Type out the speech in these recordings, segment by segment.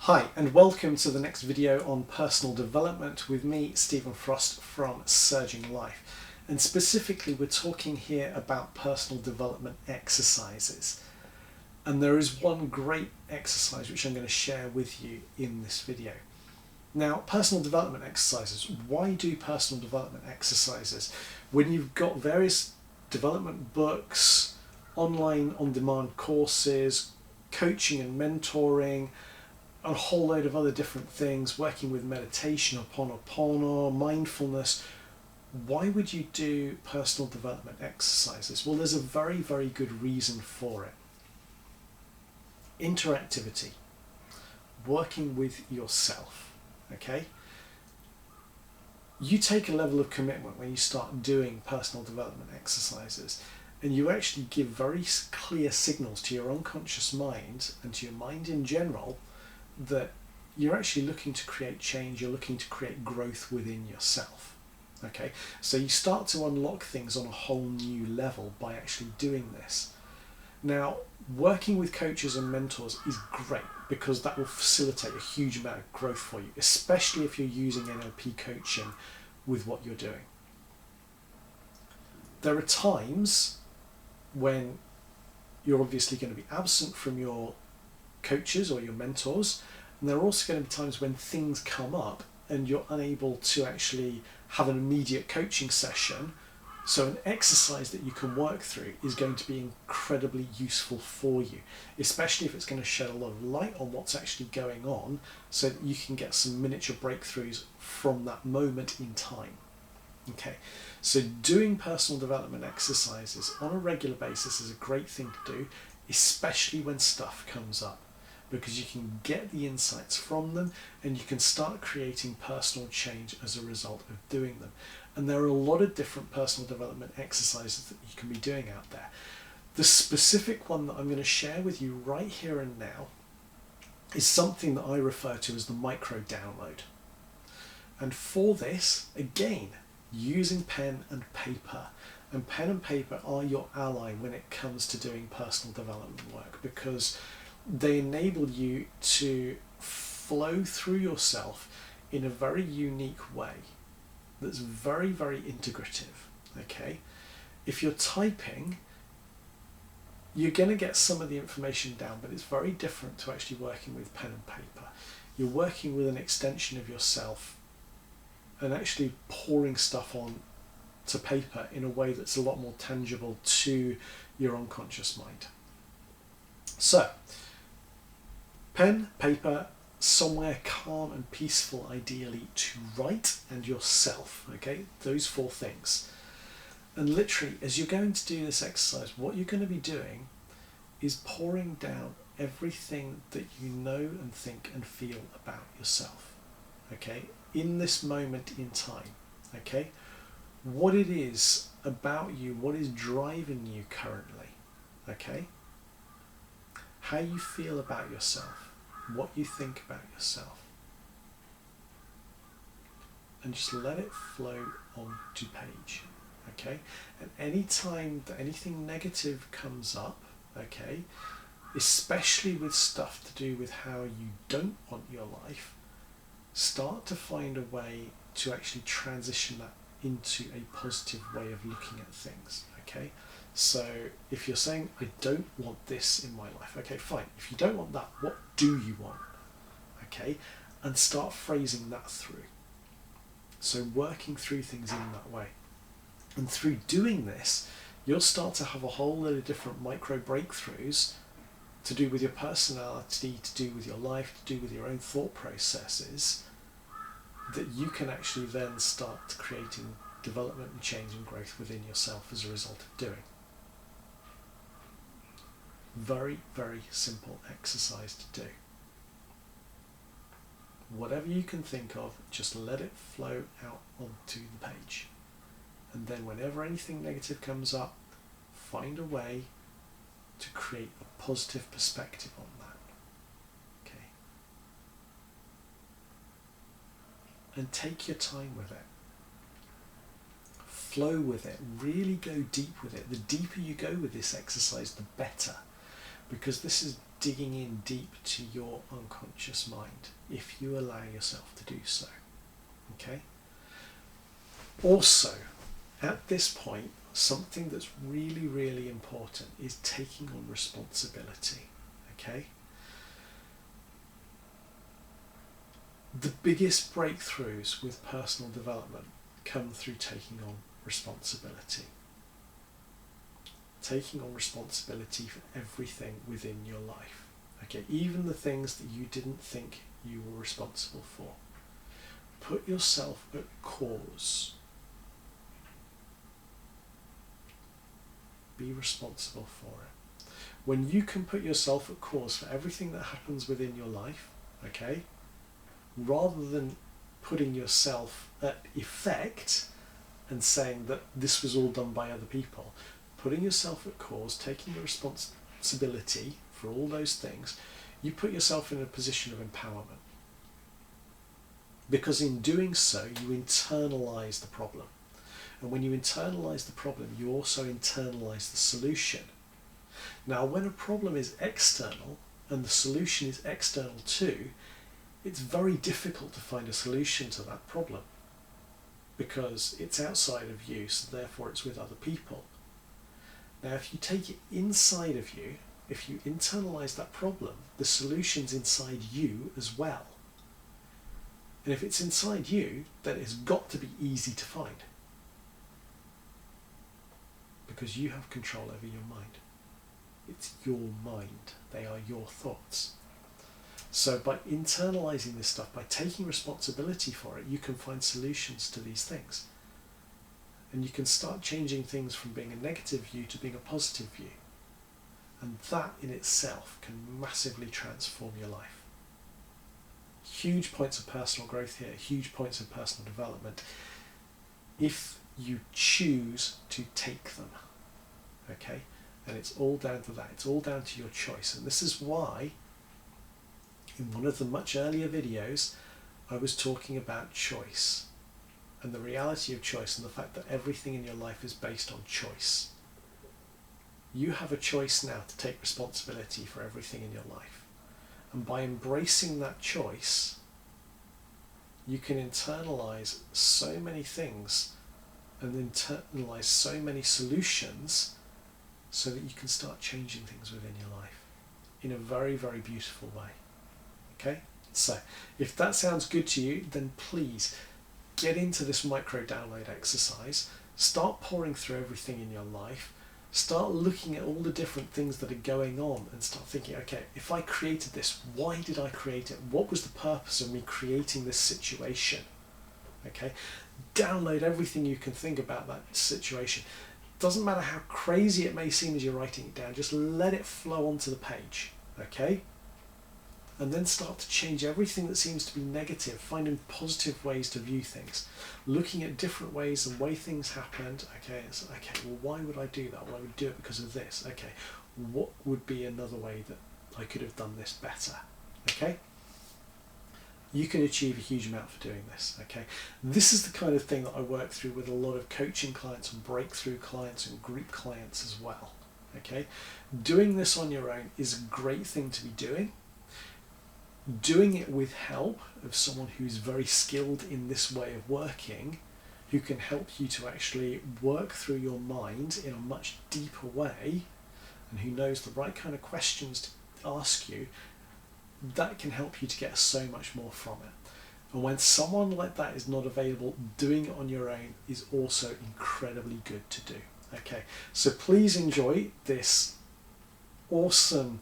Hi and welcome to the next video on personal development with me, Stephen Frost from Surging Life. And specifically we're talking here about personal development exercises. And there is one great exercise which I'm going to share with you in this video. Now, personal development exercises. Why do personal development exercises? When you've got various development books, online on-demand courses, coaching and mentoring, a whole load of other different things, working with meditation, Ho'oponopono, mindfulness. Why would you do personal development exercises? Well, there's a very, very good reason for it. Interactivity, working with yourself, okay? You take a level of commitment when you start doing personal development exercises, and you actually give very clear signals to your unconscious mind and to your mind in general that you're actually looking to create change, you're looking to create growth within yourself. Okay, so you start to unlock things on a whole new level by actually doing this. Now, working with coaches and mentors is great because that will facilitate a huge amount of growth for you, especially if you're using NLP coaching with what you're doing. There are times when you're obviously going to be absent from your coaches or your mentors, and there are also going to be times when things come up and you're unable to actually have an immediate coaching session. So an exercise that you can work through is going to be incredibly useful for you, especially if it's going to shed a lot of light on what's actually going on so that you can get some miniature breakthroughs from that moment in time. Okay, so doing personal development exercises on a regular basis is a great thing to do, especially when stuff comes up, because you can get the insights from them and you can start creating personal change as a result of doing them. And there are a lot of different personal development exercises that you can be doing out there. The specific one that I'm going to share with you right here and now is something that I refer to as the micro download. And for this, again, using pen and paper. And pen and paper are your ally when it comes to doing personal development work, because they enable you to flow through yourself in a very unique way that's very, very integrative. Okay, if you're typing, you're going to get some of the information down, but it's very different to actually working with pen and paper. You're working with an extension of yourself and actually pouring stuff on to paper in a way that's a lot more tangible to your unconscious mind. So, pen, paper, somewhere calm and peaceful ideally to write, and yourself, okay? Those four things. And literally, as you're going to do this exercise, what you're going to be doing is pouring down everything that you know and think and feel about yourself, okay? In this moment in time, okay? What it is about you, what is driving you currently, okay? How you feel about yourself, what you think about yourself, and just let it flow onto page, okay? And any time that anything negative comes up, okay, especially with stuff to do with how you don't want your life, start to find a way to actually transition that into a positive way of looking at things, okay? So if you're saying, I don't want this in my life, okay, fine. If you don't want that, what do you want? Okay, and start phrasing that through. So working through things in that way. And through doing this, you'll start to have a whole load of different micro breakthroughs to do with your personality, to do with your life, to do with your own thought processes, that you can actually then start creating development and change and growth within yourself as a result of doing. Very, very simple exercise to do. Whatever you can think of, just let it flow out onto the page. And then whenever anything negative comes up, find a way to create a positive perspective on that. Okay? And take your time with it. Flow with it. Really go deep with it. The deeper you go with this exercise, the better. because this is digging in deep to your unconscious mind if you allow yourself to do so. Okay? Also, at this point, something that's really, really important is taking on responsibility. Okay? The biggest breakthroughs with personal development come through taking on responsibility. Taking on responsibility for everything within your life. Okay, even the things that you didn't think you were responsible for. Put yourself at cause. Be responsible for it. When you can put yourself at cause for everything that happens within your life, okay, rather than putting yourself at effect and saying that this was all done by other people, putting yourself at cause, taking the responsibility for all those things, you put yourself in a position of empowerment. Because in doing so, you internalize the problem. And when you internalize the problem, you also internalize the solution. Now, when a problem is external and the solution is external too, it's very difficult to find a solution to that problem because it's outside of you, so therefore it's with other people. Now, if you take it inside of you, if you internalize that problem, the solution's inside you as well. And if it's inside you, then it's got to be easy to find. Because you have control over your mind. It's your mind. They are your thoughts. So by internalizing this stuff, by taking responsibility for it, you can find solutions to these things. And you can start changing things from being a negative view to being a positive view. And that in itself can massively transform your life. Huge points of personal growth here, huge points of personal development, if you choose to take them. Okay? And it's all down to that. It's all down to your choice. And this is why, in one of the much earlier videos, I was talking about choice. And the reality of choice and the fact that everything in your life is based on choice. You have a choice now to take responsibility for everything in your life. And by embracing that choice, you can internalize so many things and internalize so many solutions so that you can start changing things within your life in a very, very beautiful way. Okay? So, if that sounds good to you, then please get into this micro download exercise, start pouring through everything in your life, start looking at all the different things that are going on and start thinking, okay, if I created this, why did I create it? What was the purpose of me creating this situation? Okay, download everything you can think about that situation. Doesn't matter how crazy it may seem as you're writing it down, just let it flow onto the page, okay? And then start to change everything that seems to be negative, finding positive ways to view things, looking at different ways and way things happened. Okay, it's okay, well, why would I do that? Well, I would do it because of this. Okay, what would be another way that I could have done this better? Okay, you can achieve a huge amount for doing this. Okay, this is the kind of thing that I work through with a lot of coaching clients and breakthrough clients and group clients as well. Okay, doing this on your own is a great thing to be doing. Doing it with help of someone who's very skilled in this way of working, who can help you to actually work through your mind in a much deeper way, and who knows the right kind of questions to ask you, that can help you to get so much more from it. And when someone like that is not available, doing it on your own is also incredibly good to do. Okay, so please enjoy this awesome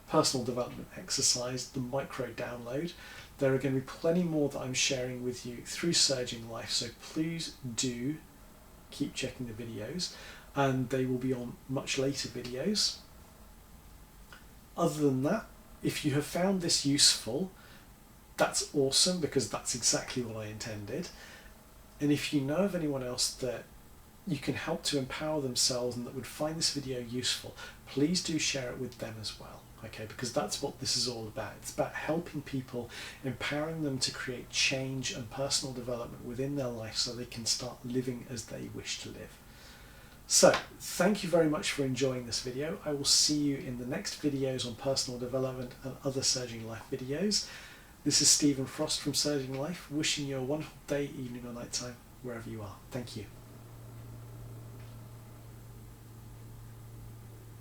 personal development exercise, the micro download. There are going to be plenty more that I'm sharing with you through Surging Life, so please do keep checking the videos, and they will be on much later videos. Other than that, if you have found this useful, that's awesome, because that's exactly what I intended. And if you know of anyone else that you can help to empower themselves and that would find this video useful, please do share it with them as well. Okay, because that's what this is all about. It's about helping people, empowering them to create change and personal development within their life so they can start living as they wish to live. So, thank you very much for enjoying this video. I will see you in the next videos on personal development and other Surging Life videos. This is Stephen Frost from Surging Life, wishing you a wonderful day, evening or night time, wherever you are. Thank you.